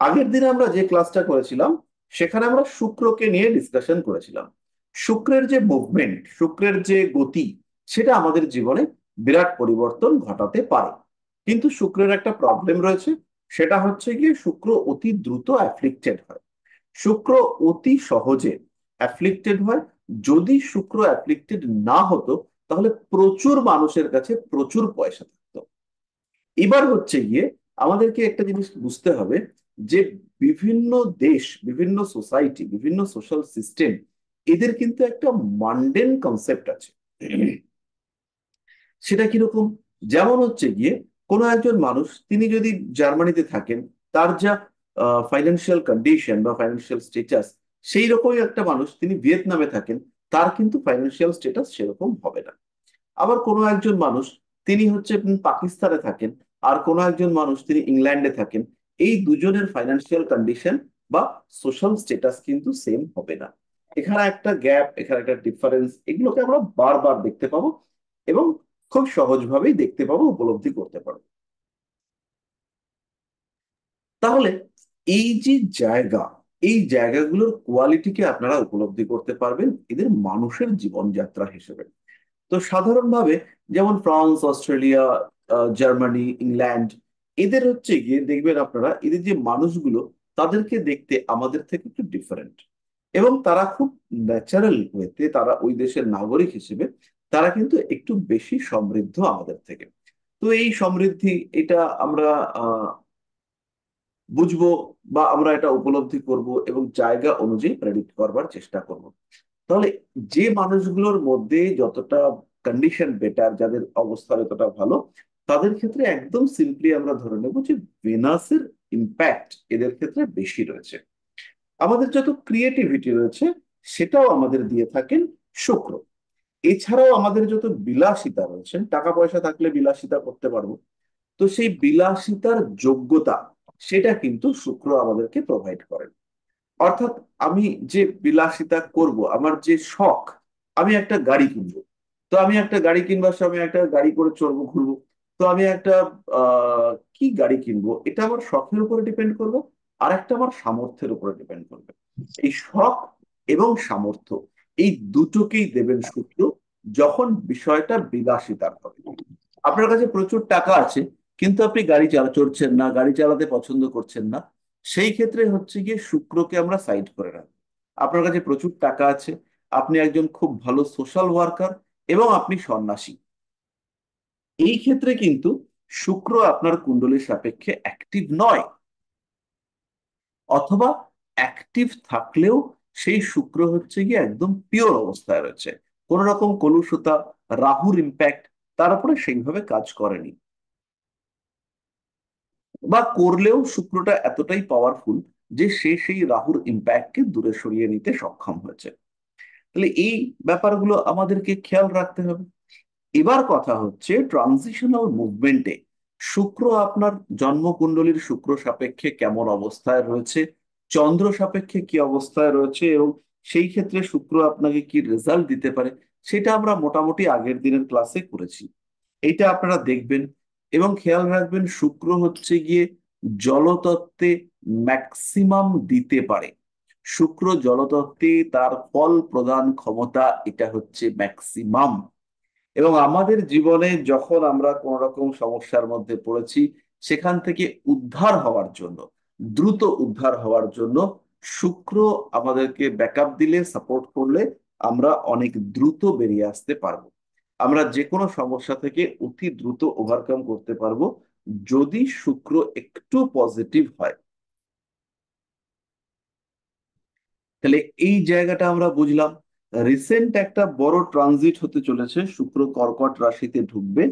আগের দিনে আমরা যে ক্লাসটা করেছিলাম সেখানে আমরা শুক্রকে নিয়ে ডিসকাশন করেছিলাম। শুক্রের যে মুভমেন্ট, শুক্রের যে গতি, সেটা আমাদের জীবনে বিরাট পরিবর্তন ঘটাতে পারে। কিন্তু শুক্রের একটা প্রবলেম রয়েছে, সেটা হচ্ছে গিয়ে শুক্র অতি দ্রুত অ্যাফ্লিক্টেড হয়। শুক্র অতি সহজে অ্যাফ্লিক্টেড হয়। যদি শুক্র অ্যাফ্লিক্টেড না হতো তাহলে প্রচুর মানুষের কাছে প্রচুর পয়সা থাকতো। এবার হচ্ছে গিয়ে আমাদেরকে একটা জিনিস বুঝতে হবে যে বিভিন্ন দেশ, বিভিন্ন সোসাইটি, বিভিন্ন সোশ্যাল সিস্টেম, এদের কিন্তু একটা মান্ডেন কনসেপ্ট আছে। সেটা কিরকম? যেমন হচ্ছে গিয়ে কোনো একজন মানুষ, তিনি যদি জার্মানিতে থাকেন, তার যা ফাইন্যান্সিয়াল কন্ডিশন বা ফাইন্যান্সিয়াল স্টেটাস, সেই রকমই একটা মানুষ তিনি ভিয়েতনামে থাকেন, তার কিন্তু ফাইন্যান্সিয়াল স্টেটাস সেরকম হবে না। আবার কোনো একজন মানুষ, তিনি হচ্ছে পাকিস্তানে থাকেন, আর কোনো একজন মানুষ তিনি ইংল্যান্ডে থাকেন, এই দুজনের ফাইন্যান্সিয়াল কন্ডিশন বা সোশ্যাল স্টেটাস কিন্তু সেম হবে না। এখানে একটা গ্যাপ, এখানে একটা ডিফারেন্স, এগুলোকে আমরা বারবার দেখতে পাবো এবং খুব সহজভাবেই দেখতে পাবো, উপলব্ধি করতে পারবো। তাহলে এই যে জায়গা, এই জায়গাগুলোর কোয়ালিটিকে আপনারা উপলব্ধি করতে পারবেন এদের মানুষের জীবনযাত্রা হিসেবে। তো সাধারণভাবে যেমন ফ্রান্স, অস্ট্রেলিয়া, জার্মানি, ইংল্যান্ড, এদের হচ্ছে গিয়ে দেখবেন আপনারা, এদের যে মানুষগুলো, তাদেরকে দেখতে আমাদের থেকে একটু ডিফারেন্ট। এবং তারা খুব ন্যাচারাল ওয়েতে, তারা ওই দেশের নাগরিক হিসেবে তারা কিন্তু একটু বেশি সমৃদ্ধ আমাদের থেকে। তো এই সমৃদ্ধি, এটা আমরা বুঝবো বা আমরা এটা উপলব্ধি করব এবং জায়গা অনুযায়ী প্রেডিক্ট করবার চেষ্টা করব। তাহলে যে মানুষগুলোর মধ্যে যতটা কন্ডিশন বেটার, যাদের অবস্থা যতটা ভালো, তাদের ক্ষেত্রে একদম সিম্পলি আমরা ধরে নেব যে ভেনাসের ইম্প্যাক্ট এদের ক্ষেত্রে বেশি রয়েছে। আমাদের যত ক্রিয়েটিভিটি রয়েছে সেটাও আমাদের দিয়ে থাকেন শুক্র। এছাড়াও আমাদের যত বিলাসিতা রয়েছে, টাকা পয়সা থাকলে বিলাসিতা করতে পারবো, তো সেই বিলাসিতার যোগ্যতা, সেটা কিন্তু শুক্র আমাদেরকে প্রোভাইড করে। অর্থাৎ আমি যে বিলাসিতা করব, আমার যে শখ, আমি একটা গাড়ি কিনবো, তো আমি একটা গাড়ি কিনবার সময় একটা গাড়ি করে চড়বো, ঘুরবো। তো আমি একটা কি গাড়ি কিনবো, এটা আমার শখের উপরে ডিপেন্ড করবে, আর একটা আমার সামর্থ্যের উপরে ডিপেন্ড করবে। এই শখ এবং সামর্থ্য, এই দুটোকেই দেবেন শুক্র যখন বিষয়টা বিলাসিতার হবে। আপনার কাছে প্রচুর টাকা আছে, কিন্তু আপনি চড়ছেন না, গাড়ি চালাতে পছন্দ করছেন না, সেই ক্ষেত্রে হচ্ছে গিয়ে শুক্রকে আমরা সাইড করে রাখবো। আপনার কাছে প্রচুর টাকা আছে, আপনি একজন খুব ভালো সোশ্যাল ওয়ার্কার এবং আপনি সন্ন্যাসী, এই ক্ষেত্রে কিন্তু শুক্র আপনার কুণ্ডলীর সাপেক্ষে অ্যাক্টিভ নয়। অথবা অ্যাক্টিভ থাকলেও সেই শুক্র হচ্ছে গিয়ে একদম পিওর অবস্থায় রয়েছে, কোন রকম কলুষতা, রাহুর ইম্প্যাক্ট তার উপরে সেইভাবে কাজ করেনি, বা করলেও শুক্রটা এতটাই পাওয়ারফুল যে সে সেই রাহুর ইম্প্যাক্টকে দূরে সরিয়ে নিতে সক্ষম হয়েছে। তাহলে এই ব্যাপারগুলো আমাদেরকে খেয়াল রাখতে হবে। এবার কথা হচ্ছে ট্রানজিশনাল মুভমেন্টে শুক্র আপনার জন্মকুণ্ডলীর শুক্র সাপেক্ষে কেমন অবস্থায় রয়েছে, চন্দ্র সাপেক্ষে কি অবস্থায় রয়েছে, এবং সেই ক্ষেত্রে শুক্র আপনাকে কি রেজাল্ট দিতে পারে, সেটা আমরা মোটামুটি আগের দিনের ক্লাসে করেছি। এইটা আপনারা দেখবেন এবং খেয়াল রাখবেন, শুক্র হচ্ছে গিয়ে জলতত্ত্বে ম্যাক্সিমাম দিতে পারে। শুক্র জলতত্ত্বে তার ফল প্রদান ক্ষমতা, এটা হচ্ছে ম্যাক্সিমাম। এবং আমাদের জীবনে যখন আমরা কোন রকম সমস্যার মধ্যে পড়েছি, সেখান থেকে উদ্ধার হওয়ার জন্য, দ্রুত উদ্ধার হওয়ার জন্য শুক্র আমাদেরকে ব্যাকআপ দিলে, সাপোর্ট করলে আমরা অনেক দ্রুত বেরিয়ে আসতে পারবো। আমরা যে কোনো সমস্যা থেকে অতি দ্রুত ওভারকাম করতে পারবো যদি শুক্র একটু পজিটিভ হয়। তাহলে এই জায়গাটা আমরা বুঝলাম। রিসেন্ট একটা বড় ট্রানজিট হতে চলেছে, শুক্র কর্কট রাশিতে ঢুকবে।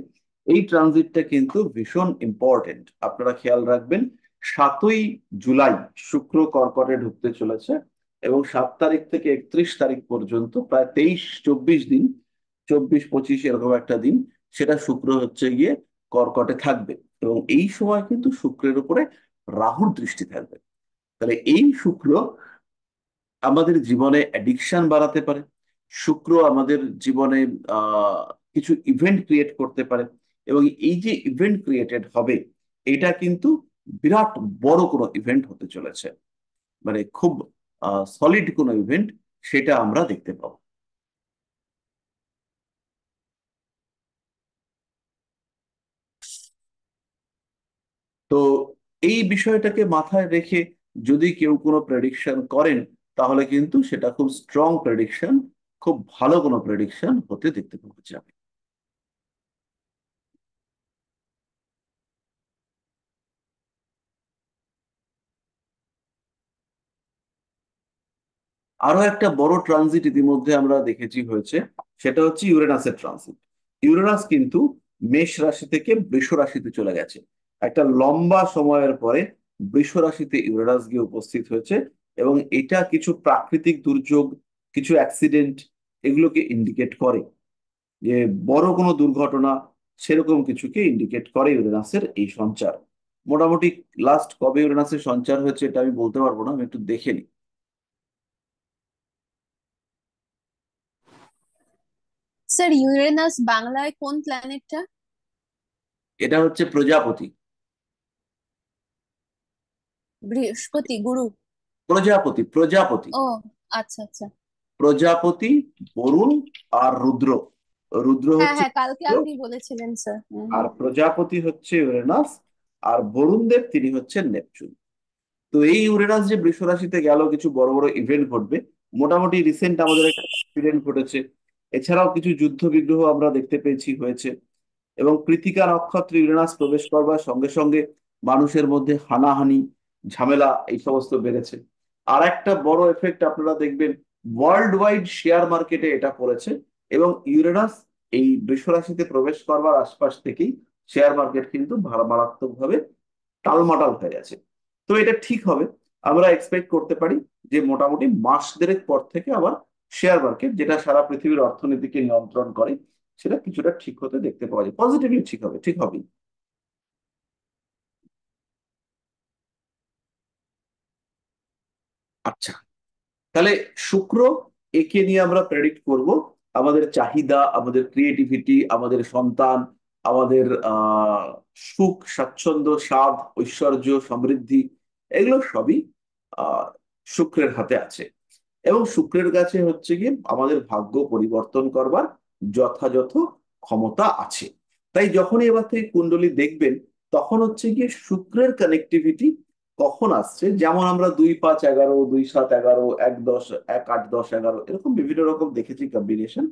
এই ট্রানজিটটা কিন্তু ভীষণ ইম্পর্টেন্ট, আপনারা খেয়াল রাখবেন। 7ই জুলাই শুক্র কর্কটে ঢুকতে চলেছে, এবং 7 তারিখ থেকে 31 তারিখ পর্যন্ত প্রায় 23-24 দিন, 24-25 এরকম একটা দিন, সেটা শুক্র হচ্ছে গিয়ে কর্কটে থাকবে। এবং এই সময় কিন্তু শুক্রের উপরে রাহুর দৃষ্টি থাকবে। তাহলে এই শুক্র আমাদের জীবনে অ্যাডিকশন বাড়াতে পারে। শুক্র আমাদের জীবনে কিছু ইভেন্ট ক্রিয়েট করতে পারে, এবং এই যে ইভেন্ট ক্রিয়েটেড হবে, এটা কিন্তু বিরাট বড় কোনো ইভেন্ট হতে চলেছে, মানে খুব সলিড কোনো ইভেন্ট, সেটা আমরা দেখতে পাবো। তো এই বিষয়টাকে মাথায় রেখে যদি কেউ কোনো প্রেডিকশন করেন, তাহলে কিন্তু সেটা খুব স্ট্রং প্রেডিকশন, খুব ভালো কোনো প্রেডিকশন হতে দেখতে পাওয়া যাবে। আরো একটা বড় ট্রানজিট ইতিমধ্যে আমরা দেখেছি হয়েছে, সেটা হচ্ছে ইউরেনাসের ট্রানজিট। ইউরেনাস কিন্তু মেষ রাশি থেকে বৃষ রাশিতে চলে গেছে। একটা লম্বা সময়ের পরে বৃষ রাশিতে ইউরেনাস গিয়ে উপস্থিত হয়েছে, এবং এটা কিছু প্রাকৃতিক দুর্যোগ, কিছু অ্যাক্সিডেন্ট, এগুলোকে ইন্ডিকেট করে, যে বড় কোনো দুর্ঘটনা, সেরকম কিছুকে ইন্ডিকেট করে ইউরেনাসের এই সঞ্চার। মোটামুটি লাস্ট কবে ইউরেনাসের সঞ্চার হয়েছে এটা আমি বলতে পারবো না, আমি একটু দেখে নিই। স্যার, ইউরেনাস বাংলায় কোন প্ল্যানেটটা? এটা হচ্ছে প্রজাপতি। বৃহস্পতি, গুরু? প্রজাপতি, প্রজাপতি। ও, আচ্ছা আচ্ছা। প্রজাপতি, বরুণ, আর রুদ্র। রুদ্র হ্যাঁ হচ্ছে হ্যাঁ, কালকে শুক্র, আপনি বলেছিলেন স্যার। হ্যাঁ আর হ্যাঁ। প্রজাপতি হচ্ছে ইউরেনাস, আর বরুণ দেব তিনি হচ্ছেন নেপচুন। তো এই ইউরেনাস যে বৃষ রাশিতে গেল, কিছু বড় বড় ইভেন্ট ঘটবে। মোটামুটি রিসেন্ট আমাদের একটা অ্যাক্সিডেন্ট ঘটেছে, এছাড়াও কিছু যুদ্ধ বিগ্রহ আমরা দেখতে পেয়েছি হয়েছে। এবং কৃত্তিকা নক্ষত্রে ইউরেনাস প্রবেশ করবার সঙ্গে সঙ্গে মানুষের মধ্যে হানাহানি, ঝামেলা এই সমস্ত বেড়েছে। আর একটা বড় এফেক্ট আপনারা দেখবেন, ওয়ার্ল্ড ওয়াইড শেয়ার মার্কেটে এটা পড়েছে। এবং ইউরেনাস এই বৃষ রাশিতে প্রবেশ করবার আশপাশ থেকেই শেয়ার মার্কেট কিন্তু মারাত্মকভাবে টালমাটাল হয়ে গেছে। তো এটা ঠিক হবে, আমরা এক্সপেক্ট করতে পারি যে মোটামুটি মাস দেড়েক পর থেকে আবার শেয়ার মার্কেট, যেটা সারা পৃথিবীর অর্থনীতিকে নিয়ন্ত্রণ করে, সেটা কিছুটা ঠিক হতে দেখতে পাওয়া যায়, পজিটিভলি ঠিক হবে, ঠিক হবেই। আচ্ছা, তাহলে শুক্র, একে নিয়ে আমরা প্রেডিক্ট করব আমাদের চাহিদা, আমাদের ক্রিয়েটিভিটি, আমাদের সন্তান, আমাদের সুখ স্বাচ্ছন্দ্য, স্বাদ, ঐশ্বর্য, সমৃদ্ধি, এগুলো সবই আহ শুক্রের হাতে আছে। এবং শুক্রের কাছে হচ্ছে গিয়ে আমাদের ভাগ্য পরিবর্তন করবার যথাযথ ক্ষমতা আছে। তাই যখনই এবার থেকে কুণ্ডলী দেখবেন, তখন হচ্ছে গিয়ে শুক্রের কানেক্টিভিটি কখন আসছে, যেমন আমরা 2-5-11, 2-7-11, 1-10, 1-8-10-11, এরকম বিভিন্ন রকম দেখেছি কম্বিনেশন।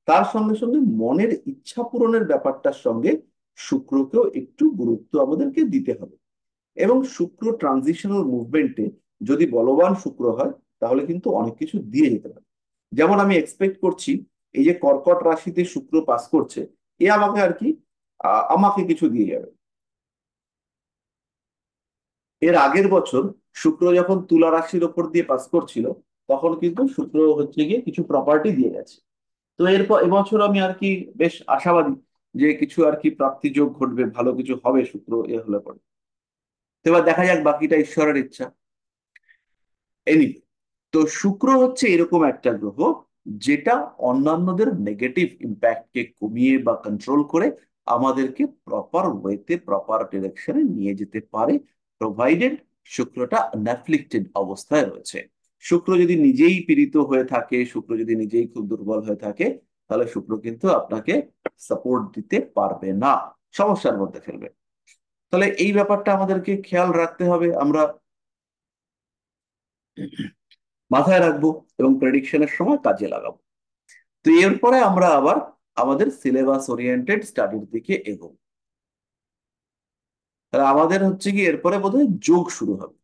তার সঙ্গে সঙ্গে মনের ইচ্ছা পূরণের ব্যাপারটার সঙ্গে শুক্রকেও একটু গুরুত্ব আমাদেরকে দিতে হবে। এবং শুক্র ট্রানজিশনাল মুভমেন্টে যদি বলবান শুক্র হয়, তাহলে কিন্তু অনেক কিছু দিয়ে যেতে পারে। যেমন আমি এক্সপেক্ট করছি, এই যে কর্কট রাশিতে শুক্র পাস করছে, এ আমাকে আর কি আমাকে কিছু দিয়ে যাবে। এর আগের বছর শুক্র যখন তুলা রাশির ওপর দিয়ে পাস করছিল, তখন কিন্তু শুক্র হচ্ছে গিয়ে কিছু প্রপার্টি দিয়ে গেছে। তো এরপর এবছর আমি আর কি বেশ আশাবাদী যে কিছু আর কি প্রাপ্তি যোগ ঘটবে, ভালো কিছু হবে শুক্র এ হলে পরে। তো এবার দেখা যাক, বাকিটা ঈশ্বরের ইচ্ছা। এনিওয়ে, তো শুক্র হচ্ছে এরকম একটা গ্রহ, যেটা অন্যান্যদের নেগেটিভ ইম্প্যাক্টকে কমিয়ে বা কন্ট্রোল করে আমাদেরকে প্রপার ওয়েতে, প্রপার ডিরেকশনে নিয়ে যেতে পারে, প্রোভাইডেড শুক্রটা অ্যাফ্লিক্টেড অবস্থায় রয়েছে। শুক্র যদি নিজেই পীড়িত হয়ে থাকে, শুক্র যদি নিজেই খুব দুর্বল হয়ে থাকে, তাহলে শুক্র কিন্তু আপনাকে সাপোর্ট দিতে পারবে না, সমস্যার মধ্যে ফেলবে। তাহলে এই ব্যাপারটা আমাদেরকে খেয়াল রাখতে হবে, আমরা মাথায় রাখবো এবং প্রেডিকশনের সময় কাজে লাগাবো। তো এরপরে আমরা আবার আমাদের সিলেবাস ওরিয়েন্টেড স্টাডির দিকে এগোবো। তাহলে আমাদের হচ্ছে কি এরপরে বোধহয় যোগ শুরু হবে।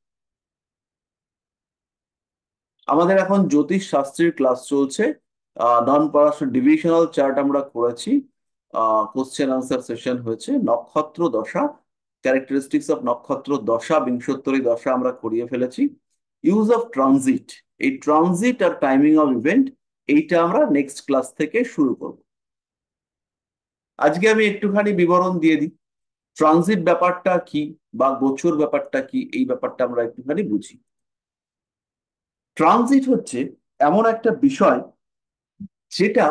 আমাদের এখন জ্যোতিষ শাস্ত্রের ক্লাস চলছে, নন পড়াশোনা ডিভিশনাল চার্ট আমরা করেছি, কোশ্চেন আনসার সেশন হয়েছে, নক্ষত্র দশা, ক্যারেক্টারিস্টিক্স অফ নক্ষত্র দশা, বিংশোত্তরী দশা আমরা করিয়ে ফেলেছি। ইউজ অফ ট্রানজিট, এই ট্রানজিট আর টাইমিং অফ ইভেন্ট, এইটা আমরা নেক্সট ক্লাস থেকে শুরু করব। আজকে আমি একটুখানি বিবরণ দিয়ে দিই, ট্রানজিট ব্যাপারটা কি বা গোচর ব্যাপারটা কি, এই ব্যাপারটা আমরা একটুখানি বুঝি। ট্রানজিট হচ্ছে এমন একটা বিষয়, যেটা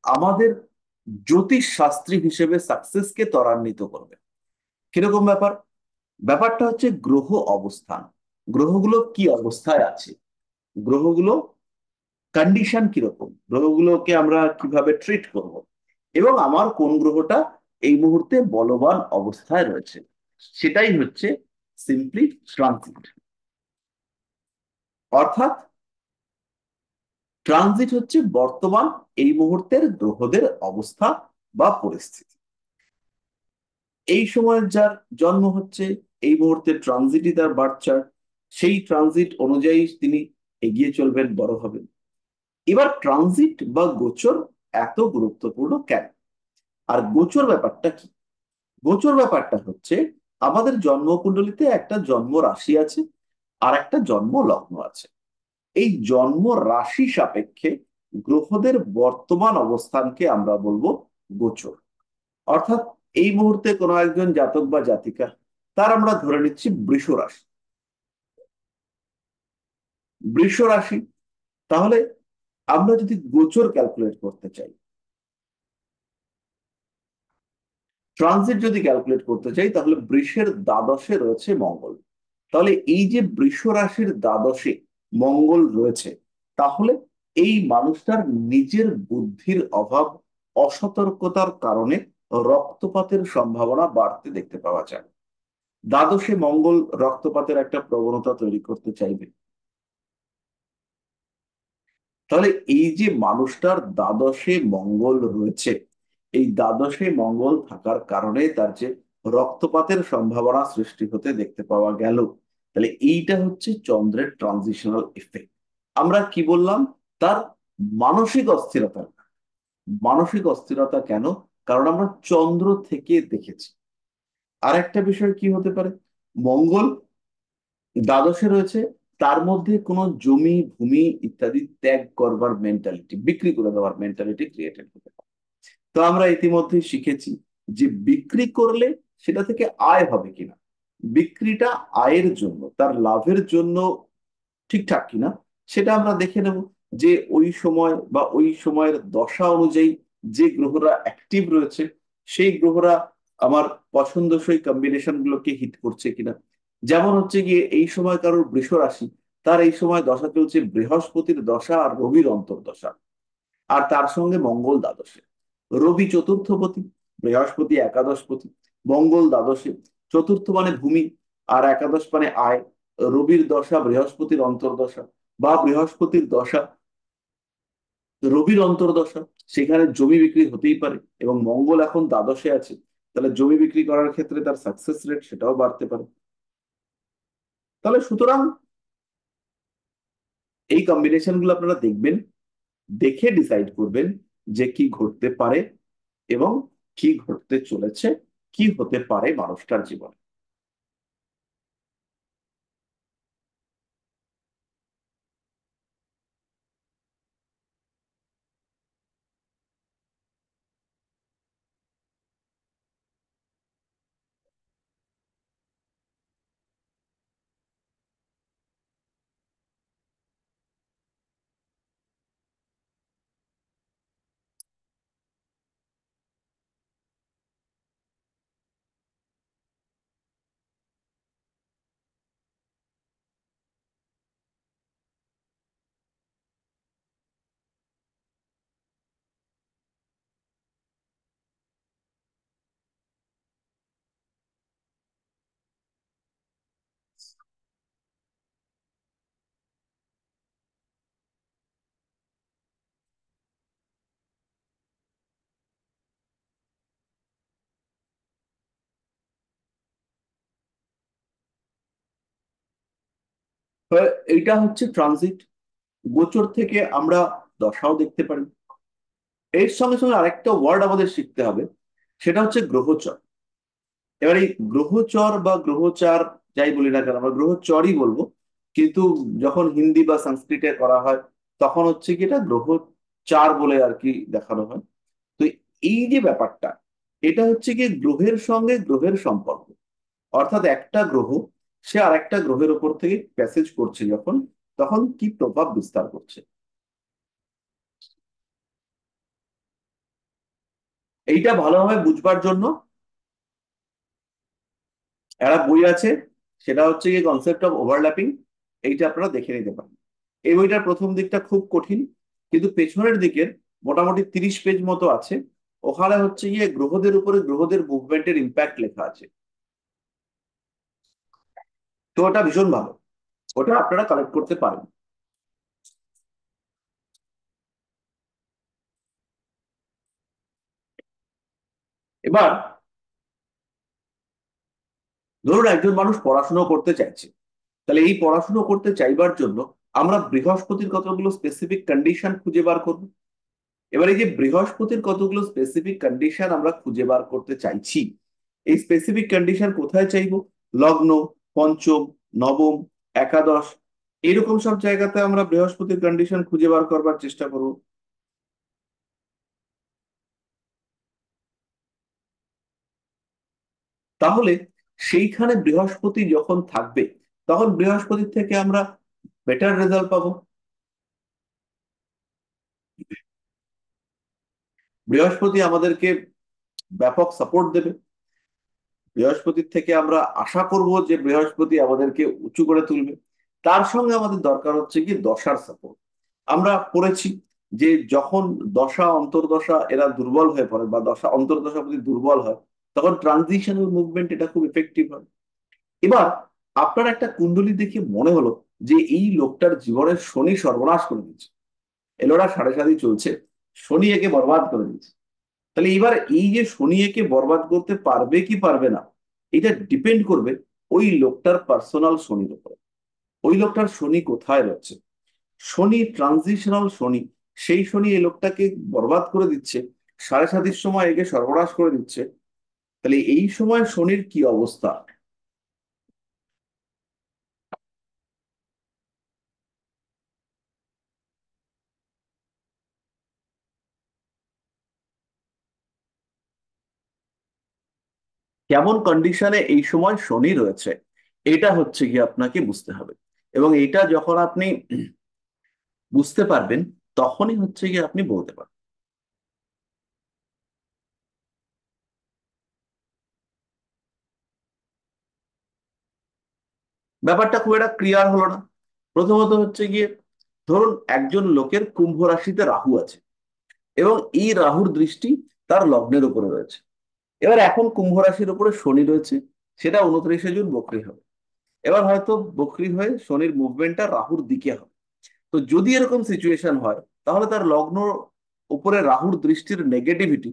আমাদের জ্যোতিষ শাস্ত্রী হিসেবে সাকসেসকে ত্বরান্বিত করবে। কিরকম ব্যাপার, ব্যাপারটা হচ্ছে গ্রহ অবস্থান। গ্রহগুলো কি অবস্থায় আছে, গ্রহগুলো কন্ডিশন কিরকম, গ্রহগুলোকে আমরা কিভাবে ট্রিট করব, এবং আমার কোন গ্রহটা এই মুহূর্তে বলবান অবস্থায় রয়েছে, সেটাই হচ্ছে সিম্পলি ট্রানজিট। অর্থাৎ ট্রানজিট হচ্ছে বর্তমান এই মুহূর্তের গ্রহদের অবস্থা বা পরিস্থিতি। এই সময়ের যার জন্ম হচ্ছে, এই মুহূর্তে ট্রানজিটই তার বার্থ চার্ট, সেই ট্রানজিট অনুযায়ী তিনি এগিয়ে চলবেন, বড় হবেন। এবার ট্রানজিট বা গোচর এত গুরুত্বপূর্ণ কেন? আর গোচর ব্যাপারটা কি? গোচর ব্যাপারটা হচ্ছে আমাদের জন্মকুণ্ডলিতে একটা জন্ম রাশি আছে, আর একটা জন্ম লগ্ন আছে। এই জন্ম রাশি সাপেক্ষে গ্রহদের বর্তমান অবস্থানকে আমরা বলবো গোচর। অর্থাৎ এই মুহূর্তে কোনো একজন জাতক বা জাতিকা, তার আমরা ধরে নিচ্ছি বৃষ রাশি। বৃষ রাশি, তাহলে আমরা যদি গোচর ক্যালকুলেট করতে চাই, ট্রানজিট যদি ক্যালকুলেট করতে চাই, তাহলে বৃষের দ্বাদশে রয়েছে মঙ্গল। তাহলে এই যে বৃষ রাশির দ্বাদশে মঙ্গল রয়েছে, তাহলে এই মানুষটার নিজের বুদ্ধির অভাব, অসতর্কতার কারণে রক্তপাতের সম্ভাবনা বাড়তে দেখতে পাওয়া যায়। দ্বাদশে মঙ্গল রক্তপাতের একটা প্রবণতা তৈরি করতে চাইবে। তাহলে এই যে মানুষটার দ্বাদশে মঙ্গল রয়েছে, এই দ্বাদশে মঙ্গল থাকার কারণে তার যে রক্তপাতের সম্ভাবনা সৃষ্টি হতে দেখতে পাওয়া গেল। তাহলে এইটা হচ্ছে চন্দ্রের ট্রানজিশনাল ইফেক্ট। আমরা কি বললাম? তার মানসিক অস্থিরতা। মানসিক অস্থিরতা কেন? কারণ আমরা চন্দ্র থেকে দেখেছি। আর একটা বিষয় কি হতে পারে? মঙ্গল দ্বাদশে রয়েছে, তার মধ্যে কোনো জমি ভূমি ইত্যাদি ত্যাগ করবার মেন্টালিটি, বিক্রি করে দেওয়ার মেন্টালিটি ক্রিয়েটেড হতে পারে। তো আমরা ইতিমধ্যে শিখেছি যে বিক্রি করলে সেটা থেকে আয় হবে কিনা, বিক্রিটা আয়ের জন্য, তার লাভের জন্য ঠিকঠাক কিনা, সেটা আমরা দেখে নেব যে ওই সময় বা ওই সময়ের দশা অনুযায়ী যে গ্রহরা অ্যাক্টিভ রয়েছে, সেই গ্রহরা আমার পছন্দসই কম্বিনেশন গুলোকে হিট করছে কিনা। যেমন হচ্ছে গিয়ে এই সময় কারোর বৃষ রাশি, তার এই সময় দশা চলছে বৃহস্পতির দশা আর রবির অন্তর্দশা, আর তার সঙ্গে মঙ্গল দ্বাদশে। রবি চতুর্থপতি, বৃহস্পতি একাদশপতি, মঙ্গল দ্বাদশে। চতুর্থ মানে ভূমি, আর একাদশ মানে আয়। রবির দশা বৃহস্পতির অন্তর্দশা, বা বৃহস্পতির দশা রবির অন্তর্দশা, সেখানে জমি বিক্রি হতেই পারে। এবং মঙ্গল এখন দ্বাদশে আছে, তাহলে জমি বিক্রি করার ক্ষেত্রে তার সাকসেস রেট সেটাও বাড়তে পারে। তাহলে সুতরাং এই কম্বিনেশন গুলো আপনারা দেখবেন, দেখে ডিসাইড করবেন যে কি ঘটতে পারে এবং কি ঘটতে চলেছে, কি হতে পারে মানুষটার জীবনে। এইটা হচ্ছে ট্রানজিট। গোচর থেকে আমরা দশাও দেখতে পারি। এর সঙ্গে সঙ্গে আরেকটা ওয়ার্ড আমাদের শিখতে হবে, সেটা হচ্ছে গ্রহচর। এবার এই গ্রহচর বা গ্রহচার, যাই বলি না কেন, আমরা গ্রহচরই বলবো। কিন্তু যখন হিন্দি বা সংস্কৃতে করা হয়, তখন হচ্ছে কি এটা গ্রহচার বলে আর কি দেখানো হয়। তো এই যে ব্যাপারটা, এটা হচ্ছে কি গ্রহের সঙ্গে গ্রহের সম্পর্ক। অর্থাৎ একটা গ্রহ সে আর একটা গ্রহের উপর থেকে প্যাসেজ করছে যখন, তখন কি প্রভাব বিস্তার করছে। এইটা ভালোভাবে বুঝবার জন্য একটা বই আছে, সেটা হচ্ছে কি কনসেপ্ট অফ ওভারল্যাপিং। এইটা আপনারা দেখে নিতে পারেন। এই বইটার প্রথম দিকটা খুব কঠিন, কিন্তু পেছনের দিকের মোটামুটি 30 পেজ মতো আছে। ওখানে হচ্ছে গিয়ে গ্রহদের উপরে গ্রহদের মুভমেন্টের ইম্প্যাক্ট লেখা আছে। তো ওটা ভীষণ ভালো, ওটা আপনারা কালেক্ট করতে পারেন। এবার ধরুন একজন মানুষ পড়াশোনা করতে চাইছে, তাহলে এই পড়াশোনা করতে চাইবার জন্য আমরা বৃহস্পতির কতগুলো স্পেসিফিক কন্ডিশন খুঁজে বার করব। এবার এই যে বৃহস্পতির কতগুলো স্পেসিফিক কন্ডিশন আমরা খুঁজে বার করতে চাইছি, এই স্পেসিফিক কন্ডিশন কোথায় চাইবো? লগ্ন, পঞ্চম, নবম, একাদশ, এরকম সব জায়গাতে আমরা বৃহস্পতির কন্ডিশন খুঁজে বার করবার চেষ্টা করব। তাহলে সেইখানে বৃহস্পতি যখন থাকবে, তখন বৃহস্পতির থেকে আমরা বেটার রেজাল্ট পাবো। বৃহস্পতি আমাদেরকে ব্যাপক সাপোর্ট দেবে। বৃহস্পতির থেকে আমরা আশা করব যে বৃহস্পতি আমাদেরকে উঁচু করে তুলবে। তার সঙ্গে আমাদের দরকার হচ্ছে কি দশার সাপোর্ট। আমরা পড়েছি যে যখন দশা অন্তর্দশা এরা দুর্বল হয়ে পড়ে, বা দশা অন্তর্দশা প্রতি দুর্বল হয়, তখন ট্রানজিশনাল মুভমেন্ট এটা খুব ইফেক্টিভ হয়। এবার আপনার একটা কুণ্ডলী দেখে মনে হলো যে এই লোকটার জীবনের শনি সর্বনাশ করে দিচ্ছে, এলোরা সাড়ে সাথী চলছে, শনি একে বরবাদ করে দিচ্ছে। তাহলে এবার এই যে শনি একে বরবাদ করতে পারবে কি পারবে না, এটা ডিপেন্ড করবে ওই লোকটার পার্সোনাল শনির উপরে। ওই লোকটার শনি কোথায় রয়েছে। শনি ট্রানজিশনাল শনি, সেই শনি এই লোকটাকে বরবাদ করে দিচ্ছে, সাড়ে সাতির সময় একে সর্বনাশ করে দিচ্ছে। তাহলে এই সময় শনির কি অবস্থা? কেমন কন্ডিশনে এই সময় শনি রয়েছে, এটা হচ্ছে গিয়ে আপনাকে বুঝতে হবে। এবং এটা যখন আপনি বুঝতে পারবেন, তখনই হচ্ছে গিয়ে আপনি বলতে পারবেন। ব্যাপারটা খুব একটা ক্লিয়ার হলো না। প্রথমত হচ্ছে গিয়ে, ধরুন একজন লোকের কুম্ভ রাশিতে রাহু আছে, এবং এই রাহুর দৃষ্টি তার লগ্নের উপরে রয়েছে। এবার এখন কুম্ভ রাশির উপরে শনি রয়েছে, সেটা 29শে জুন বক্রী হবে। এবার হয়তো বক্রী হয়ে শনির মুভমেন্টটা রাহুর দিকে হবে। তো যদি এরকম সিচুয়েশন হয়, তাহলে তার লগ্ন উপরে রাহুর দৃষ্টির নেগেটিভিটি,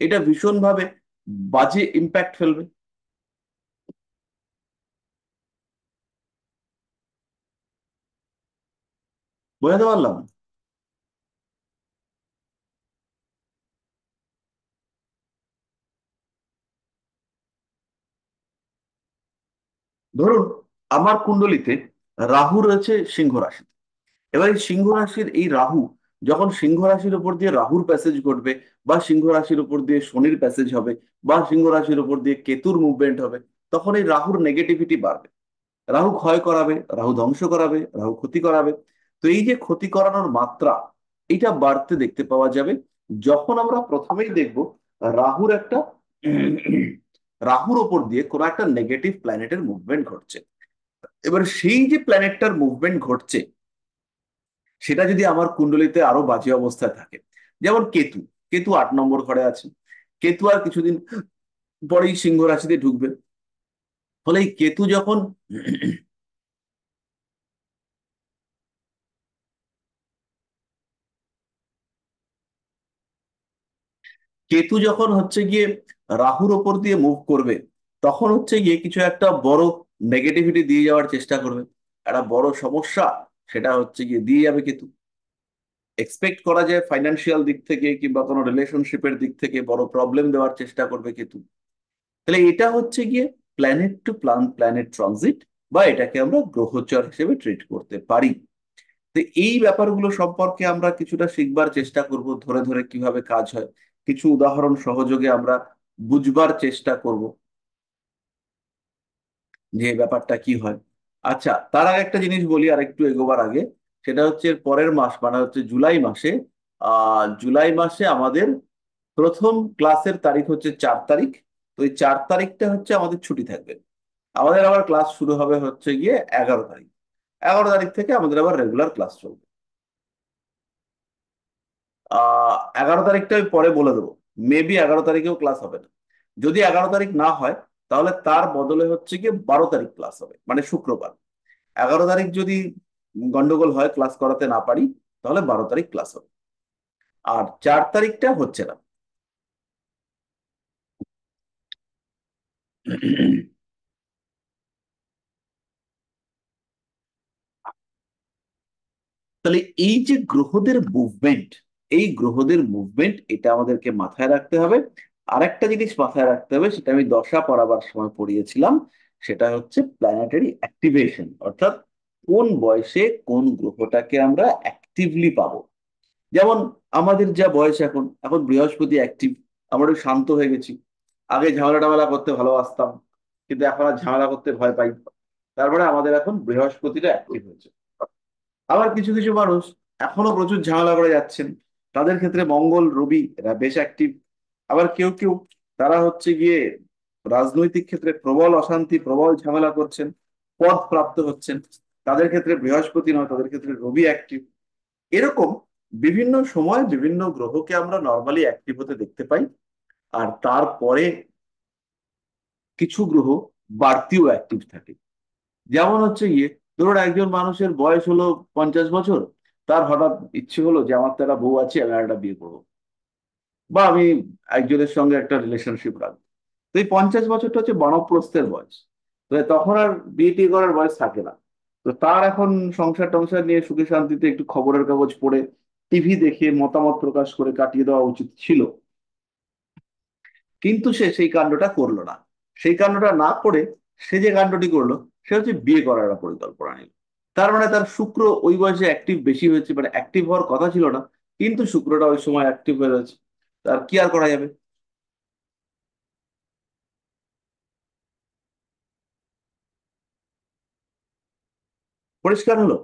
এটা ভীষণভাবে বাজে ইম্প্যাক্ট ফেলবে। বোঝাতে পারলাম? ধরুন আমার কুণ্ডলিতে রাহু রয়েছে সিংহ রাশি। এবার এই সিংহ রাশির এই রাহু, যখন সিংহ রাশির উপর দিয়ে রাহুর প্যাসেজ ঘটবে, বা সিংহ রাশির উপর দিয়ে শনির প্যাসেজ হবে, বা সিংহ রাশির উপর দিয়ে কেতুর মুভমেন্ট হবে, তখন এই রাহুর নেগেটিভিটি বাড়বে। রাহু ক্ষয় করাবে, রাহু ধ্বংস করাবে, রাহু ক্ষতি করাবে। তো এই যে ক্ষতি করানোর মাত্রা, এটা বাড়তে দেখতে পাওয়া যাবে যখন আমরা প্রথমেই দেখব রাহুর একটা রাহুর ওপর দিয়ে কোনো একটা নেগেটিভ প্ল্যানেটের মুভমেন্ট ঘটছে। এবার সেই যে প্ল্যানেটটার মুভমেন্ট ঘটছে, সেটা যদি আমার কুণ্ডলিতে আরো বাজে অবস্থায় থাকে, যেমন কেতু। কেতু 8 নম্বর ঘরে আছে। কেতু আর কিছুদিন পরেই সিংহ রাশিতে ঢুকবে। ফলে এই কেতু যখন কেতু যখন হচ্ছে গিয়ে রাহুর ওপর দিয়ে মুভ করবে, তখন হচ্ছে গিয়ে কিছু একটা বড় নেগেটিভিটি দিয়ে যাওয়ার চেষ্টা করবে। একটা বড় সমস্যা, সেটা হচ্ছে গিয়ে দিয়ে যাবে কেতু। এক্সপেক্ট করা যায় ফাইন্যান্সিয়াল দিক থেকে কিংবা কোনো রিলেশনশিপের দিক থেকে বড় প্রবলেম দেওয়ার চেষ্টা করবে কেতু। তাহলে এটা হচ্ছে গিয়ে প্ল্যানেট টু প্ল্যানেট ট্রানজিট, বা এটাকে আমরা গ্রহচর হিসেবে ট্রিট করতে পারি। তো এই ব্যাপারগুলো সম্পর্কে আমরা কিছুটা শিখবার চেষ্টা করব, ধরে ধরে কিভাবে কাজ হয়, কিছু উদাহরণ সহযোগে আমরা বুঝবার চেষ্টা করব যে এই ব্যাপারটা কি হয়। আচ্ছা, তার আগে একটা জিনিস বলি আর একটু এগোবার আগে। সেটা হচ্ছে এর পরের মাস, মানে হচ্ছে জুলাই মাসে, জুলাই মাসে আমাদের প্রথম ক্লাসের তারিখ হচ্ছে 4 তারিখ। তো এই 4 তারিখটা হচ্ছে আমাদের ছুটি থাকবে। আমাদের আবার ক্লাস শুরু হবে হচ্ছে গিয়ে 11 তারিখ। 11 তারিখ থেকে আমাদের আবার রেগুলার ক্লাস চলবে। 11 তারিখটা আমি পরে বলে দেবো। মেবি 11 তারিখেও ক্লাস হবে না। যদি 11 তারিখ না হয়, তাহলে তার বদলে হচ্ছে গিয়ে 12 তারিখ ক্লাস হবে, মানে শুক্রবার। 11 তারিখ যদি গন্ডগোল হয়, ক্লাস করাতে না পারি, তাহলে 12 তারিখ ক্লাস হবে। আর 4 তারিখটা হচ্ছে না। তাহলে এই যে গ্রহদের মুভমেন্ট, এই গ্রহদের মুভমেন্ট এটা আমাদেরকে মাথায় রাখতে হবে। আরেকটা জিনিস মাথায় রাখতে হবে, সেটা আমি দশা পড়াবার সময় পড়িয়েছিলাম। সেটা হচ্ছে প্ল্যানেটারি অ্যাক্টিভেশন, অর্থাৎ কোন বয়সে কোন গ্রহটাকে আমরা অ্যাক্টিভলি পাবো। যেমন আমাদের যা বয়স, এখন এখন বৃহস্পতি অ্যাক্টিভ, আমরা একটু শান্ত হয়ে গেছি। আগে ঝামেলা টামেলা করতে ভালোবাসতাম, কিন্তু এখন আর ঝামেলা করতে ভয় পাই। তারপরে আমাদের এখন বৃহস্পতিটা অ্যাক্টিভ হয়েছে। আবার কিছু কিছু মানুষ এখনো প্রচুর ঝামেলা করে যাচ্ছেন, তাদের ক্ষেত্রে মঙ্গল রবি এরা বেশ অ্যাক্টিভ। আবার কেউ কেউ, তারা হচ্ছে গিয়ে রাজনৈতিক ক্ষেত্রে প্রবল অশান্তি প্রবল ঝামেলা করছেন, পদ প্রাপ্ত হচ্ছেন, তাদের ক্ষেত্রে বৃহস্পতি নয়, তাদের ক্ষেত্রে রবি অ্যাক্টিভ। এরকম বিভিন্ন সময় বিভিন্ন গ্রহকে আমরা নর্মালি অ্যাক্টিভ হতে দেখতে পাই। আর তারপরে কিছু গ্রহ বাড়তিও অ্যাক্টিভ থাকে। যেমন হচ্ছে গিয়ে, ধরুন একজন মানুষের বয়স হলো 50 বছর, তার হঠাৎ ইচ্ছে হলো যে আমার তো একটা বউ আছে, আমি আর একটা বিয়ে করবো, বা আমি একজনের সঙ্গে একটা রিলেশনশিপ রাখবো। তো এই 50 বছরটা হচ্ছে বানপ্রস্থের বয়স। তো তখন আর বিয়ে টিয়ে করার বয়স থাকে না। তো তার এখন সংসার টংসার নিয়ে সুখে শান্তিতে একটু খবরের কাগজ পড়ে, টিভি দেখে মতামত প্রকাশ করে কাটিয়ে দেওয়া উচিত ছিল। কিন্তু সে সেই কাণ্ডটা করলো না। সেই কাণ্ডটা না করে সে যে কাণ্ডটি করলো, সে হচ্ছে বিয়ে করার একটা পরিকল্পনা নিল। তার মানে তার শুক্র ওই বয়সে অ্যাক্টিভ বেশি হয়েছে, মানে অ্যাক্টিভ হওয়ার কথা ছিল না, কিন্তু শুক্রটা ওই সময় অ্যাক্টিভ হয়ে রয়েছে। তার কি আর করা যাবে। পরিষ্কার হলো?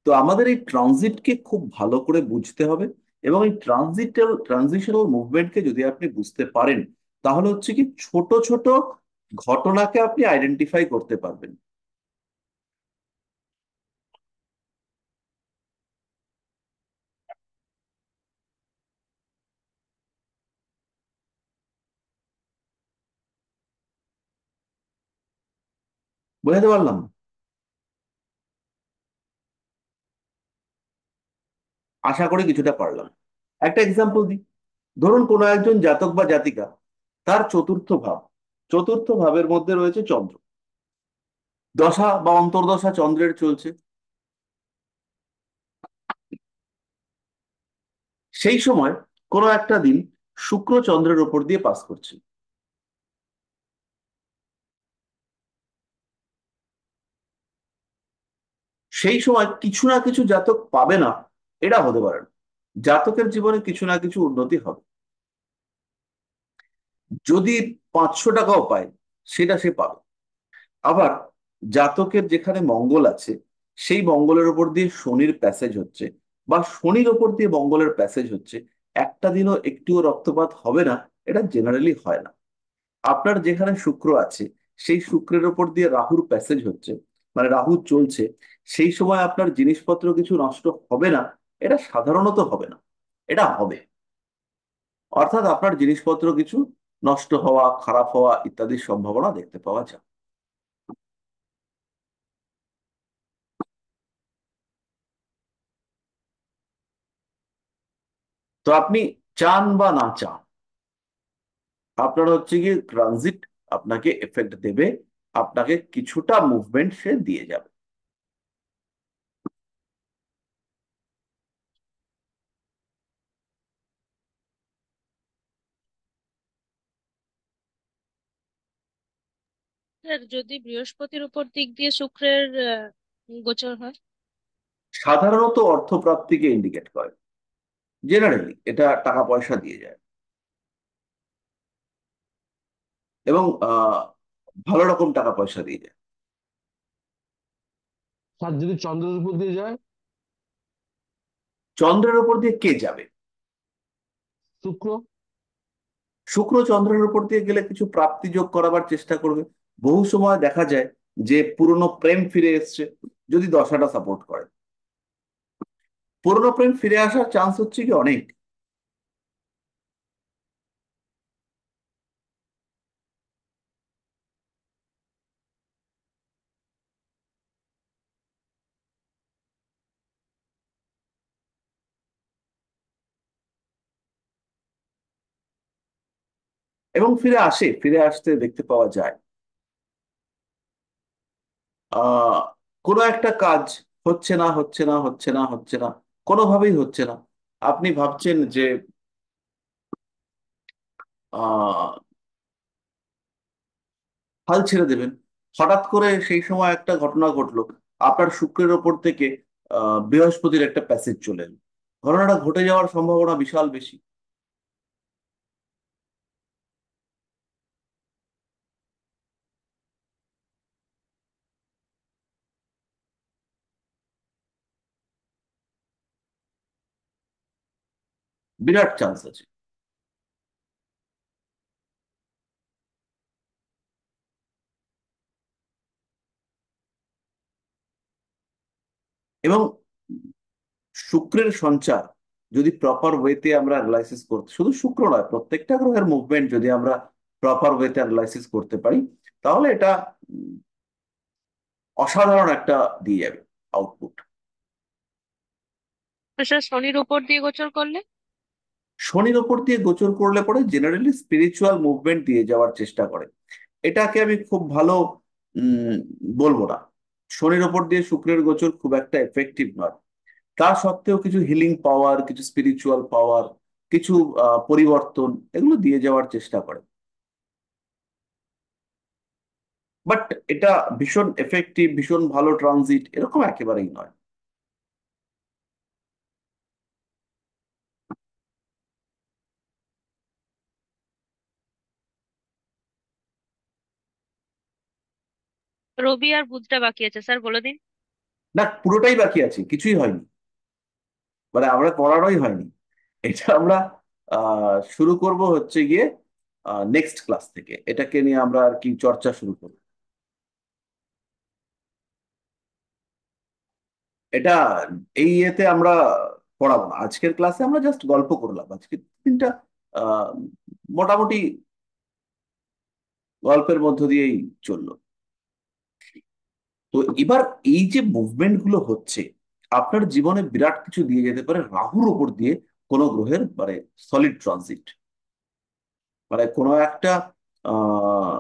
তো আমাদের এই ট্রানজিটকে খুব ভালো করে বুঝতে হবে। এবং এই ট্রানজিশনাল মুভমেন্টকে যদি আপনি বুঝতে পারেন, তাহলে হচ্ছে কি ছোট ছোট ঘটনাকে আপনি আইডেন্টিফাই করতে পারবেন। বুঝতে পারলাম? আশা করি কিছুটা পারলাম। একটা এক্সাম্পল দিই। ধরুন কোনো একজন জাতক বা জাতিকা, তার চতুর্থ ভাব, চতুর্থ ভাবের মধ্যে রয়েছে চন্দ্র, দশা বা অন্তর্দশা চন্দ্রের চলছে। সেই সময় কোনো একটা দিন শুক্র চন্দ্রের উপর দিয়ে পাস করছে। সেই সময় কিছু না কিছু জাতক পাবে না, এটা হতে পারে না। জাতকের জীবনে কিছু না কিছু উন্নতি হবে। যদি 500 টাকাও পায়, সেটা সে পাবে। আবার জাতকের যেখানে মঙ্গল আছে, সেই মঙ্গলের উপর দিয়ে শনির প্যাসেজ হচ্ছে, বা শনির উপর দিয়ে মঙ্গলের প্যাসেজ হচ্ছে, একটা দিনও একটুও রক্তপাত হবে না, এটা জেনারেলি হয় না। আপনার যেখানে শুক্র আছে, সেই শুক্রের উপর দিয়ে রাহুর প্যাসেজ হচ্ছে, মানে রাহু চলছে, সেই সময় আপনার জিনিসপত্র কিছু নষ্ট হবে না, এটা সাধারণত হবে না। এটা হবে, অর্থাৎ আপনার জিনিসপত্র কিছু নষ্ট হওয়া, খারাপ হওয়া ইত্যাদির সম্ভাবনা দেখতে পাওয়া যায়। তো আপনি চান বা না চান, আপনার হচ্ছে গিয়ে ট্রানজিট আপনাকে এফেক্ট দেবে, আপনাকে কিছুটা মুভমেন্ট সে দিয়ে যাবে। স্যার, যদি বৃহস্পতির উপর দিক দিয়ে শুক্রের গোচর হয়? সাধারণত অর্থপ্রাপ্তিকে ইন্ডিকেট করে। জেনারেলি এটা টাকা পয়সা দিয়ে যায়, এবং ভালো রকম টাকা পয়সা দিয়ে যায়। স্যার যদি চন্দ্রের উপর দিয়ে যায়? চন্দ্রের উপর দিয়ে কে যাবে? শুক্র। শুক্র চন্দ্রের উপর দিয়ে গেলে কিছু প্রাপ্তি যোগ করাবার চেষ্টা করবে। বহু সময় দেখা যায় যে পুরনো প্রেম ফিরে এসছে, যদি দশাটা সাপোর্ট করে, পুরনো প্রেম ফিরে আসার চান্স হচ্ছে কি অনেক। এবং ফিরে আসে, ফিরে আসতে দেখতে পাওয়া যায়। আহ কোনো একটা কাজ হচ্ছে না, হচ্ছে না, হচ্ছে না, হচ্ছে না, কোনোভাবেই হচ্ছে না। আপনি ভাবছেন যে আহ হাল ছেড়ে দেবেন, হঠাৎ করে সেই সময় একটা ঘটনা ঘটলো, আপনার শুক্রের ওপর থেকে বৃহস্পতির একটা প্যাসেজ চলে এলো, ঘটনাটা ঘটে যাওয়ার সম্ভাবনা বিশাল বেশি। বিরাট চান্স আছে। এবং শুক্রের সঞ্চার যদি প্রপার ওয়েতে আমরা অ্যানালাইসিস করতে, শুধু শুক্র নয়, প্রত্যেকটা গ্রহের মুভমেন্ট যদি আমরা প্রপার ওয়েতে অ্যানালাইসিস করতে পারি, তাহলে এটা অসাধারণ একটা দিয়ে যাবে আউটপুট। তো স্যার শনির উপর দিয়ে গোচর করলে? শনির ওপর দিয়ে গোচর করলে পরে জেনারেলি স্পিরিচুয়াল মুভমেন্ট দিয়ে যাওয়ার চেষ্টা করে। এটাকে আমি খুব ভালো উম বলবো না। শনির ওপর দিয়ে শুক্রের গোচর খুব একটা এফেক্টিভ নয়। তা সত্ত্বেও কিছু হিলিং পাওয়ার, কিছু স্পিরিচুয়াল পাওয়ার, কিছু পরিবর্তন, এগুলো দিয়ে যাওয়ার চেষ্টা করে। বাট এটা ভীষণ এফেক্টিভ, ভীষণ ভালো ট্রানজিট এরকম একেবারেই নয়। রবি আর বুধটা বাকি আছে স্যার, বলে দিন। না, পুরোটাই বাকি আছে, কিছুই হয়নি, মানে আমরা পড়ানোই হয়নি। এটা আমরা শুরু করব হচ্ছে গিয়ে নেক্সট ক্লাস থেকে, এটাকে নিয়ে আমরা আর কি চর্চা শুরু করব। এটা এই ইয়েতে আমরা পড়াবো না, আজকের ক্লাসে আমরা জাস্ট গল্প করলাম, আজকের দিনটা আহ মোটামুটি গল্পের মধ্য দিয়েই চললো। তো এবার এই যে মুভমেন্ট গুলো হচ্ছে, আপনার জীবনে বিরাট কিছু দিয়ে যেতে পারে রাহুর উপর দিয়ে কোনো গ্রহের মানে সলিড ট্রানজিট, মানে কোনো একটা আহ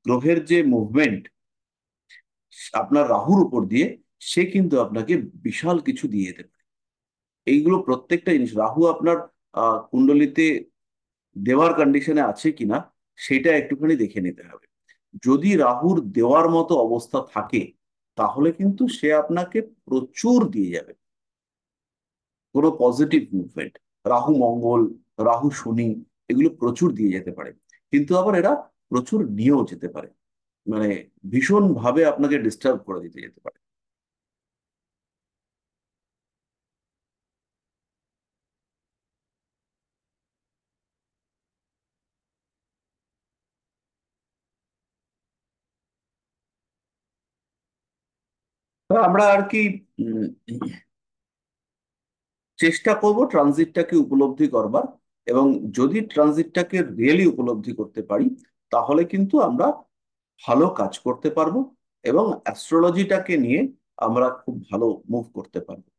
গ্রহের যে মুভমেন্ট আপনার রাহুর উপর দিয়ে, সে কিন্তু আপনাকে বিশাল কিছু দিয়ে যেতে পারে। এইগুলো প্রত্যেকটা জিনিস রাহু আপনার কুণ্ডলিতে দেওয়ার কন্ডিশনে আছে কিনা সেটা একটুখানি দেখে নিতে হবে। যদি রাহুর দেওয়ার মতো অবস্থা থাকে, তাহলে কিন্তু সে আপনাকে প্রচুর দিয়ে যাবে, কোনো পজিটিভ মুভমেন্ট। রাহু মঙ্গল, রাহু শনি, এগুলো প্রচুর দিয়ে যেতে পারে, কিন্তু আবার এরা প্রচুর নিয়েও যেতে পারে, মানে ভীষণ ভাবে আপনাকে ডিস্টার্ব করে দিতে যেতে পারে। তা আমরা আর কি উম, চেষ্টা করব ট্রানজিটটাকে উপলব্ধি করবার, এবং যদি ট্রানজিটটাকে রিয়েলি উপলব্ধি করতে পারি, তাহলে কিন্তু আমরা ভালো কাজ করতে পারবো, এবং অ্যাস্ট্রোলজিটাকে নিয়ে আমরা খুব ভালো মুভ করতে পারবো।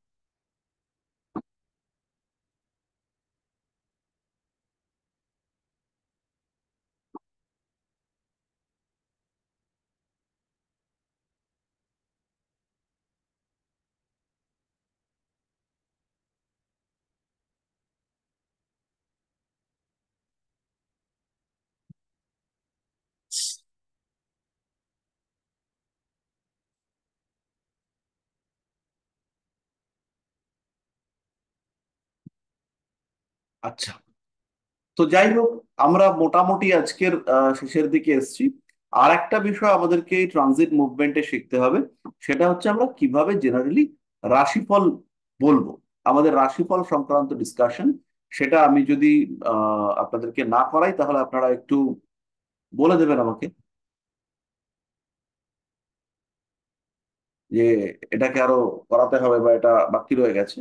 আচ্ছা, তো যাই হোক, আমরা মোটামুটি আজকের শেষের দিকে এসেছি। আর একটা বিষয় আমাদেরকে এই ট্রানজিট মুভমেন্টে শিখতে হবে, সেটা হচ্ছে আমরা কিভাবে জেনারেলি রাশিফল বলবো, আমাদের রাশিফল সংক্রান্ত ডিসকাশন। সেটা আমি যদি আপনাদেরকে না করাই, তাহলে আপনারা একটু বলে দেবেন আমাকে। যে এটাকে আরো করাতে হবে বা এটা বাকি রয়ে গেছে,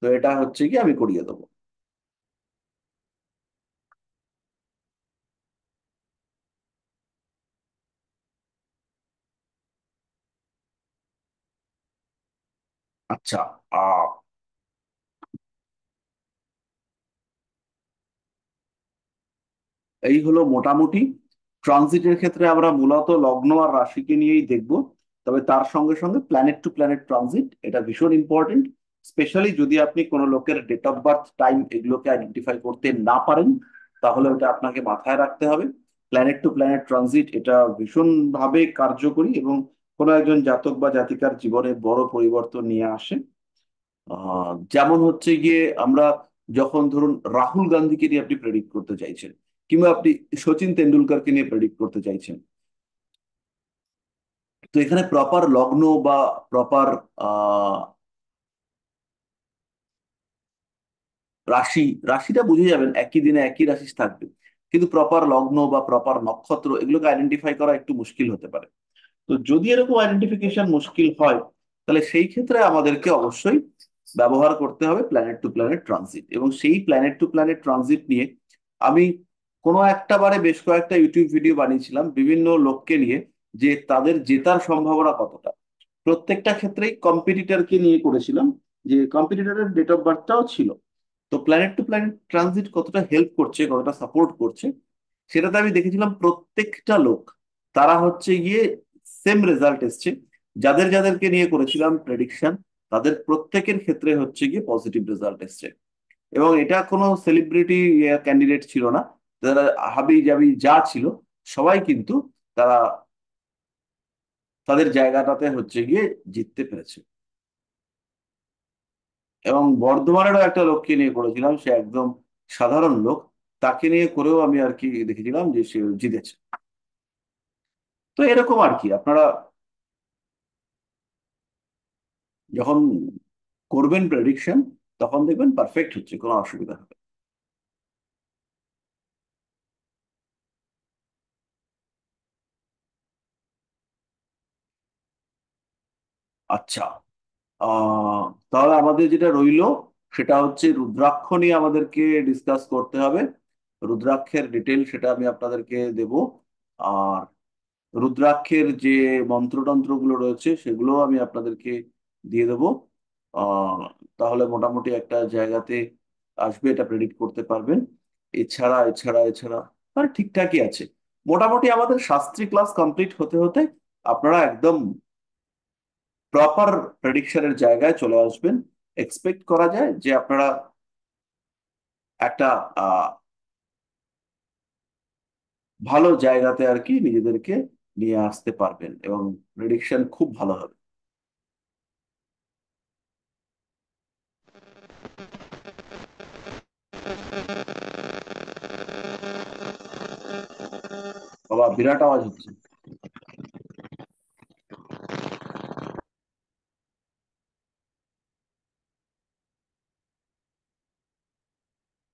তো এটা হচ্ছে কি আমি করিয়ে দেবো। আচ্ছা, আহ এই হলো মোটামুটি ট্রানজিটের ক্ষেত্রে আমরা মূলত লগ্ন আর রাশিকে নিয়েই দেখব। তবে তার সঙ্গে সঙ্গে প্ল্যানেট টু প্ল্যানেট ট্রানজিট এটা ভীষণ ইম্পর্টেন্ট। স্পেশালি যদি আপনি কোনো লোকের ডেট অফ বার্থ টাইম এগুলোকে আইডেন্টিফাই করতে না পারেন, তাহলে ওটা আপনাকে মাথায় রাখতে হবে। প্ল্যানেট টু প্ল্যানেট ট্রানজিট এটা ভীষণ ভাবে কার্যকরী এবং কোনো একজন জাতক বা জাতিকার জীবনে বড় পরিবর্তন নিয়ে আসে। যেমন হচ্ছে গিয়ে আমরা যখন ধরুন রাহুল গান্ধীকে নিয়ে আপনি প্রেডিক্ট করতে চাইছেন, কিংবা আপনি সচিন তেন্ডুলকারকে নিয়ে প্রেডিক্ট করতে চাইছেন, তো এখানে প্রপার লগ্ন বা প্রপার আহ রাশি, রাশিটা বুঝে যাবেন একই দিনে একই রাশি থাকবে, কিন্তু প্রপার লগ্ন বা প্রপার নক্ষত্র এগুলোকে আইডেন্টিফাই করা একটু মুশকিল হতে পারে। তো যদি এরকম আইডেন্টিফিকেশন মুশকিল হয়, তাহলে সেই ক্ষেত্রে আমাদেরকে অবশ্যই ব্যবহার করতে হবে প্ল্যানেট টু প্ল্যানেট ট্রানজিট। এবং সেই প্ল্যানেট টু প্ল্যানেট ট্রানজিট নিয়ে আমি কোনো একটা বারে বেশ কয়েকটা ইউটিউব ভিডিও বানিয়েছিলাম বিভিন্ন লোককে নিয়ে, যে তাদের জেতার সম্ভাবনা কতটা। প্রত্যেকটা ক্ষেত্রেই কম্পিটিটরকে নিয়ে করেছিলাম, যে কম্পিটিটরের ডেট অফ বার্থটাও ছিল। তো প্ল্যানেট টু প্ল্যানেট ট্রানজিট কতটা হেল্প করছে, কতটা সাপোর্ট করছে, সেটাতে আমি দেখেছিলাম প্রত্যেকটা লোক তারা হচ্ছে গিয়ে সেম রেজাল্ট এসছে। যাদের যাদেরকে নিয়ে করেছিলাম প্রেডিকশন, তাদের প্রত্যেকের ক্ষেত্রে হচ্ছে গিয়ে পজিটিভ রেজাল্ট এসছে। এবং এটা কোনো সেলিব্রিটি ক্যান্ডিডেট ছিল না, যারা হাবি জাবি যা ছিল সবাই কিন্তু তারা তাদের জায়গাটাতে হচ্ছে গিয়ে জিততে পেরেছে। এবং বর্ধমানেরও একটা লোককে নিয়ে করেছিলাম, সে একদম সাধারণ লোক, তাকে নিয়ে করেও আমি আর কি দেখেছিলাম যে সে জিতেছে। তো এরকম আর কি আপনারা যখন করবেন প্রেডিকশন, তখন দেখবেন পারফেক্ট হচ্ছে, কোনো অসুবিধা হবে না। আচ্ছা, আহ তাহলে আমাদের যেটা রইলো সেটা হচ্ছে রুদ্রাক্ষ নিয়ে আমাদেরকে ডিসকাস করতে হবে। রুদ্রাক্ষের ডিটেল সেটা আমি আপনাদেরকে দেব। আর রুদ্রাক্ষের যে মন্ত্রতন্ত্র গুলো রয়েছে সেগুলো আমি আপনাদেরকে দিয়ে দেবো। আহ তাহলে মোটামুটি একটা জায়গাতে আসবে, এটা প্রেডিক্ট করতে পারবেন। এছাড়া মানে ঠিকঠাকই আছে। মোটামুটি আমাদের শাস্ত্রী ক্লাস কমপ্লিট হতে হতে আপনারা একদম প্রপার প্রেডিকশনের জায়গায় চলে আসবেন। এক্সপেক্ট করা যায় যে আপনারা একটা আহ ভালো জায়গাতে আর কি নিজেদেরকে নিয়ে আসতে পারবেন এবং প্রেডিকশন খুব ভালো হবে। বাবা, বিরাট আওয়াজ হচ্ছে।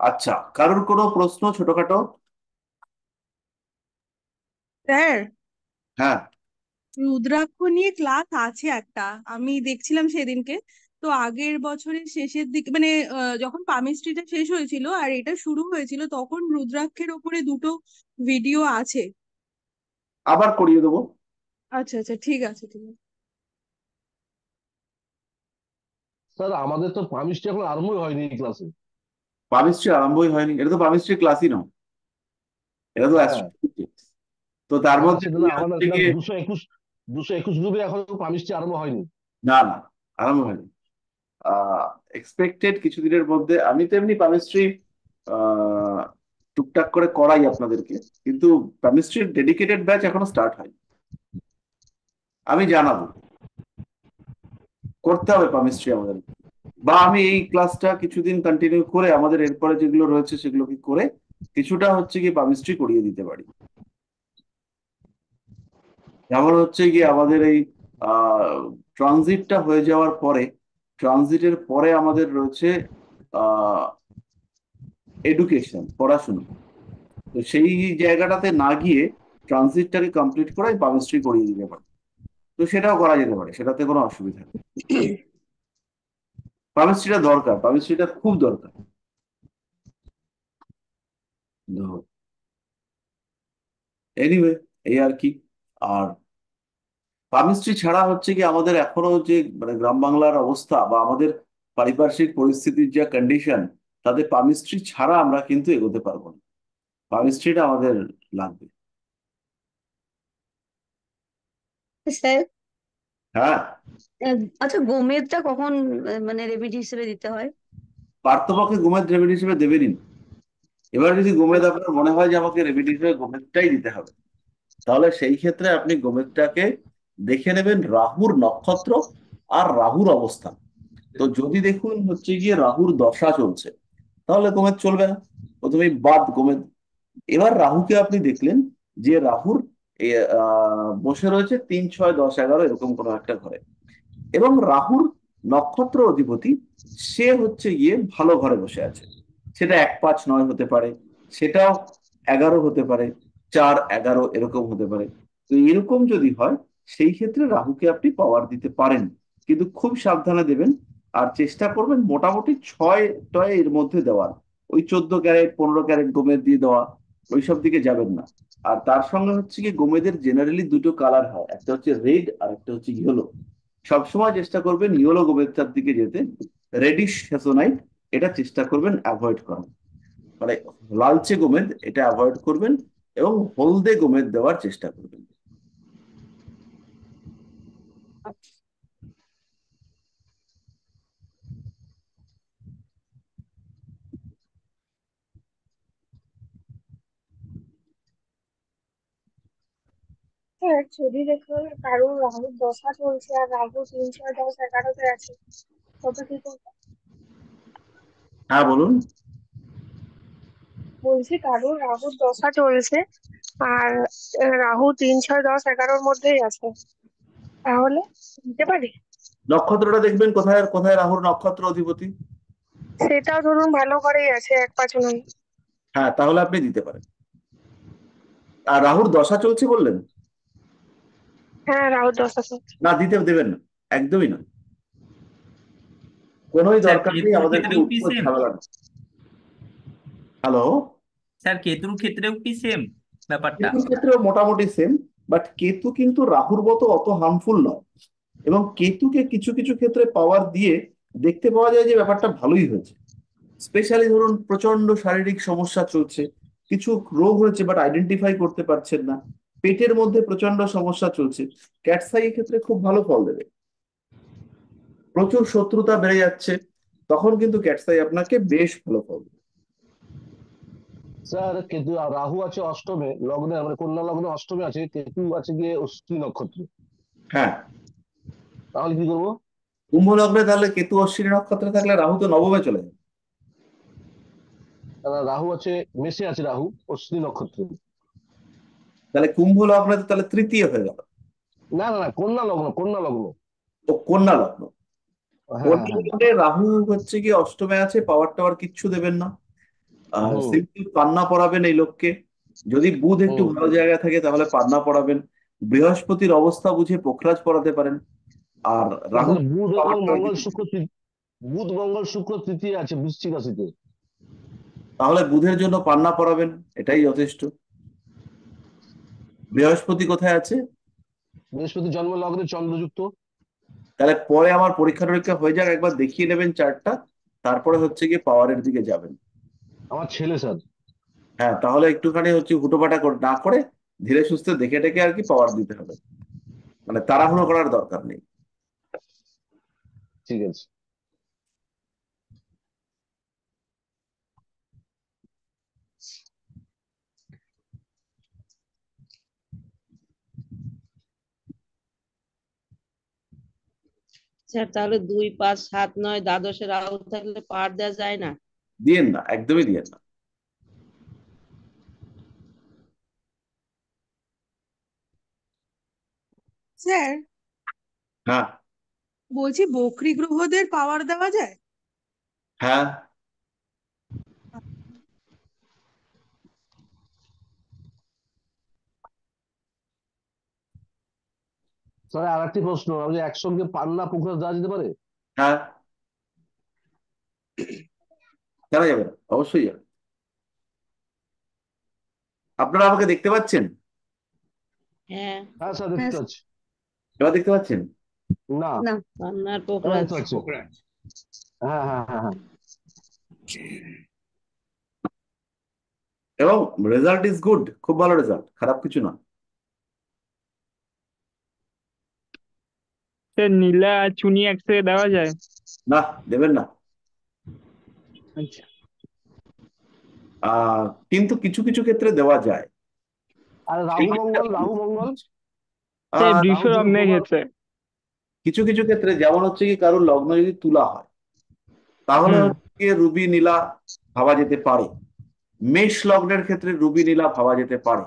আচ্ছা, কারোর কোনো প্রশ্ন ছোটখাটো? স্যার, হ্যাঁ। রুদ্রাক্ষ নিয়ে ক্লাস আছে একটা, আমি দেখছিলাম সেদিনকে। তো আগের বছরের শেষের দিকে মানে যখন পামিস্ট্রিটা শেষ হয়েছিল আর এটা শুরু হয়েছিল, তখন রুদ্রাক্ষের ওপরে দুটো ভিডিও আছে। আবার করিয়ে দেবো। আচ্ছা আচ্ছা, ঠিক আছে ঠিক আছে। স্যার আমাদের তো পামিস্ট্রি এখন আরম্ভই হয়নি ক্লাসে। পামিস্ট্রি আরম্ভই হয়নি? এটা তো পামিস্ট্রি ক্লাসই নয়, এটা তো হ্যাঁ, অ্যাস্ট্রোফিজিক্স। তো তার না মধ্যে সেটা কি না, আমার হচ্ছে ক্লাস গিয়ে, 221, 221 গ্রুপে এখন পামিস্ট্রি আরম্ভ হয়নি। না না, আরম্ভ হয়নি। এক্সপেক্টেড কিছুদিনের মধ্যে। আমি তো এমনি কেমিস্ট্রি টুকটাক করে করাই আপনাদেরকে, কিন্তু কেমিস্ট্রির ডেডিকেটেড ব্যাচ এখনো স্টার্ট হয়নি। আমি জানাবো, করতে হবে কেমিস্ট্রি আমাদের। বা আমি এই ক্লাসটা কিছুদিন কন্টিনিউ করে আমাদের এরপরে যেগুলো রয়েছে সেগুলোকে করে কিছুটা হচ্ছে গিয়ে কেমিস্ট্রি করিয়ে দিতে পারি। যেমন হচ্ছে গিয়ে আমাদের এই ট্রানজিটটা হয়ে যাওয়ার পরে, ট্রানজিটের পরে আমাদের রয়েছে আহ এডুকেশন, পড়াশোনা। তো সেই জায়গাটাতে না গিয়ে ট্রানজিটটাকে কমপ্লিট করে কেমিস্ট্রি করিয়ে দিতে পারি। তো তো সেটাও করা যেতে পারে, সেটাতে কোনো অসুবিধা নেই। পামিস্ট্রিটা দরকার, পামিস্ট্রিটা খুব দরকার। এনিওয়ে, এই আর কি। আর পামিস্ট্রি ছাড়া হচ্ছে কি আমাদের এখনো যে মানে গ্রাম বাংলার অবস্থা বা আমাদের পারিপার্শ্বিক পরিস্থিতির যা কন্ডিশন, তাতে পামিস্ট্রি ছাড়া আমরা কিন্তু এগোতে পারবো না। পামিস্ট্রিটা আমাদের লাগবে। স্যার, হ্যাঁ, আচ্ছা গোমেদটা কখন মানে রেমেডি হিসেবে দিতে হয়? পার্থপক্ষে গোমেদ রেমেডি হিসেবে দেবেনই না। এবার যদি গোমেদ আচ্ছা। আপনার মনে হয় যে আমাকে রেমেডি হিসেবে গোমেদটাই দিতে হবে, তাহলে সেই ক্ষেত্রে আপনি গোমেদটাকে দেখে নেবেন রাহুর নক্ষত্র আর রাহুর অবস্থান। তো যদি দেখুন হচ্ছে গিয়ে রাহুর দশা চলছে, তাহলে গোমেদ চলবে না, প্রথমেই বাদ গোমেদ। এবার রাহুকে আপনি দেখলেন যে রাহুর বসে রয়েছে 3, 6, 10, 11 এরকম কোনো একটা ঘরে, এবং রাহুর নক্ষত্র অধিপতি সে হচ্ছে গিয়ে ভালো ঘরে বসে আছে। সেটা 1, 5, 9 হতে পারে, সেটাও 11 হতে পারে, 4, 11 এরকম হতে পারে। তো এরকম যদি হয়, সেই ক্ষেত্রে রাহুকে আপনি পাওয়ার দিতে পারেন, কিন্তু খুব সাবধানে দেবেন। আর চেষ্টা করবেন মোটামুটি 6 টয় এর মধ্যে দেওয়ার। ওই 14 ক্যারেট 15 ক্যারেট গোমেদ দিয়ে দেওয়া, ওইসব দিকে যাবেন না। আর তার সঙ্গে হচ্ছে কি গোমেদের জেনারেলি দুটো কালার হয়, একটা হচ্ছে রেড আর একটা হচ্ছে ইয়েলো। সবসময় চেষ্টা করবেন ইয়েলো গোবেরটার দিকে যেতে। রেডিশ হ্যাসোনাইট এটা চেষ্টা করবেন অ্যাভয়েড করার, মানে লালচে গোমেদ এটা অ্যাভয়েড করবেন, এবং হলদে গোমেদ দেওয়ার চেষ্টা করবেন। হ্যাঁ, যদি দেখুন কারোর রাহুর দশা চলছে আর রাহু 3, 6, 10, 11-তে আছে, তবে কি করবো? হ্যাঁ, বলুন। বলছি কারোর রাহুর দশা চলছে আর রাহু 3, 6, 10, 11-র মধ্যেই আছে, তাহলে দিতে পারি? নক্ষত্রটা দেখবেন কোথায় আর কোথায় রাহুর নক্ষত্র অধিপতি। সেটাও ধরুন ভালো করেই আছে, 1, 5, 9। হ্যাঁ, তাহলে আপনি দিতে পারেন। আর রাহুর দশা চলছে বললেন? হ্যাঁ, রাহুর দশা চলছে। না, দিতে দেবেন না, একদমই না। কোনোই স্যার দরকার নেই কেতুর আমাদেরকে ক্ষেত্রেও কি উঠকো সেম? ঝামেলা। হ্যালো। স্যার কেতুর ক্ষেত্রেও কি সেম ব্যাপারটা? কেতুর ক্ষেত্রেও মোটামুটি সেম, বাট কেতু কিন্তু রাহুর মতো অত হার্মফুল নয়। এবং কেতুকে কিছু কিছু ক্ষেত্রে পাওয়ার দিয়ে দেখতে পাওয়া যায় যে ব্যাপারটা ভালোই হয়েছে। স্পেশালি ধরুন প্রচন্ড শারীরিক সমস্যা চলছে, কিছু রোগ হয়েছে বাট আইডেন্টিফাই করতে পারছেন না, পেটের মধ্যে প্রচন্ড সমস্যা চলছে, ক্যাটসাই ক্ষেত্রে খুব ভালো ফল দেবে। প্রচুর শত্রুতা বেড়ে যাচ্ছে, তখন কিন্তু ক্যাটসাই আপনাকে বেশ ভালো ফল দেবে। স্যার কেতু আর রাহু আছে অষ্টমে লগ্নে, মানে কন্যা লগ্নে অষ্টমে আছে, কেতু আছে গিয়ে অশ্বিনী নক্ষত্রে। হ্যাঁ, তাহলে কি করবো? কুম্ভ লগ্নে তাহলে কেতু অশ্বিনী নক্ষত্রে থাকলে রাহু তো নবমে চলে যাবে। রাহু আছে মেষে আছে, রাহু অশ্বিনী নক্ষত্রে। তাহলে কুম্ভ লগ্নে তো তাহলে তৃতীয় হয়ে গেল। না না না, কন্যা লগ্ন, কন্যা লগ্ন। ও কন্যা লগ্ন। হ্যাঁ হ্যাঁ কন্যা হ্যাঁ। লগ্নে রাহু হচ্ছে কি অষ্টমে আছে, পাওয়ার টাওয়ার কিচ্ছু দেবেন না। হুম সিম্পল পান্না পড়াবেন এই লোককে। যদি বুধ একটু হুম। ভালো জায়গায় থাকে তাহলে পান্না পড়াবেন। বৃহস্পতির অবস্থা বুঝে পোখরাজ পড়াতে পারেন। আর না রাহু স্যার, বুধ এবং পাওয়ারটা মঙ্গল ওইদিকে। শুক্র বুধ মঙ্গল শুক্র তৃতীয় আছে বৃশ্চিক রাশিতে। তাহলে বুধের জন্য পান্না পড়াবেন, এটাই যথেষ্ট। বৃহস্পতি কোথায় আছে? বৃহস্পতি জন্ম লগ্নে চন্দ্রযুক্ত। তাহলে পরে আমার পরীক্ষা টরীক্ষা হয়ে যাক, একবার দেখিয়ে নেবেন চার্টটা, তারপরে হচ্ছে গিয়ে পাওয়ারের দিকে যাবেন। আমার ছেলে স্যার। হ্যাঁ, তাহলে একটুখানি হচ্ছে হুটোপাটা না করে ধীরে সুস্থে দেখে টেকে আর কি পাওয়ার দিতে হবে, মানে তাড়াহুড়ো করার দরকার নেই। ঠিক আছে। স্যার তাহলে 2, 5, 7, 9 দ্বাদশে রাহু থাকলে পার দেওয়া যায় না? দিয়েন না, একদমই দিয়েন না। স্যার, হ্যাঁ। বলছি বকরি গ্রহদের পাওয়ার দেওয়া যায়? হ্যাঁ, স্যার আর একটি প্রশ্ন, আপনি একসঙ্গে পান্না পোখরাজ দেওয়া যেতে পারে? হ্যাঁ, কেন যাবে না? অবশ্যই যাবে। আপনারা আমাকে দেখতে পাচ্ছেন? হ্যাঁ, হ্যাঁ স্যার, হ্যাঁ দেখতে পাচ্ছি। এবার দেখতে পাচ্ছেন? না, না পান্নার এবার পোখরাজ। দেখতে পাচ্ছি। হ্যাঁ হ্যাঁ হ্যাঁ হ্যাঁ। এবং রেজাল্ট ইজ গুড, খুব ভালো রেজাল্ট, খারাপ কিছু না। স্যার নীলা আর চুনি একসাথে দেওয়া যায়? না, দেবেন না। আচ্ছা কিন্তু কিছু কিছু ক্ষেত্রে দেওয়া যায়। আর সেই রাহু ক্ষেত্রে মঙ্গল, রাহু মঙ্গল, স্যার আহ, বৃষ রাহু কেতু লগ্নের প্রভাব। ক্ষেত্রে। কিছু কিছু ক্ষেত্রে যেমন হচ্ছে কি কারোর লগ্ন যদি তুলা হয় তাহলে হুম। হচ্ছে গিয়ে রুবি নীলা ভাবা যেতে পারে। মেষ লগ্নের ক্ষেত্রে রুবি নীলা ভাবা যেতে পারে।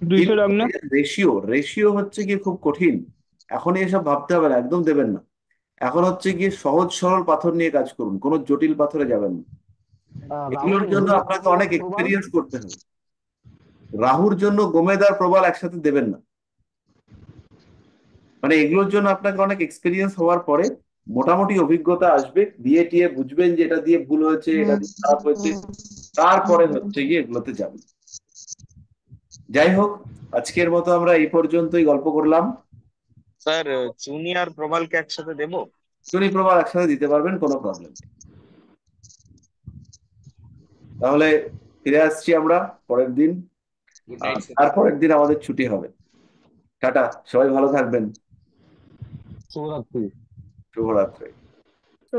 বৃষ কিন্তু লগ্ন। রেশিও রেশিও হচ্ছে গিয়ে খুব কঠিন। এখনই এসব ভাবতে হবে না, একদম দেবেন না। এখন হচ্ছে গিয়ে সহজ সরল পাথর নিয়ে কাজ করুন, কোনো জটিল পাথরে যাবেন না। রাহু এগুলোর জন্য গোমেদ আপনাকে গোমেদ অনেক প্রভাব। এক্সপিরিয়েন্স করতে হবে। রাহুর জন্য গোমেদ আর প্রবাল একসাথে দেবেন না। মানে এগুলোর জন্য আপনাকে অনেক এক্সপিরিয়েন্স হওয়ার পরে মোটামুটি অভিজ্ঞতা আসবে, দিয়ে টিয়ে বুঝবেন যে এটা দিয়ে ভুল হয়েছে, এটা দিয়ে খারাপ হয়েছে, তারপরে হচ্ছে গিয়ে এগুলোতে যাবেন। যাই হোক, আজকের মতো আমরা এই পর্যন্তই গল্প করলাম। স্যার, চুনি আর প্রবালকে একসাথে দেবো? শনি প্রবাল একসাথে দিতে পারবেন, কোনো প্রবলেম নেই। তাহলে ফিরে আসছি আমরা পরের দিন। গুড আর নাইট স্যার। তারপরের দিন আমাদের ছুটি হবে। টাটা, সবাই ভালো থাকবেন। শুভরাত্রি। শুভরাত্রি। তো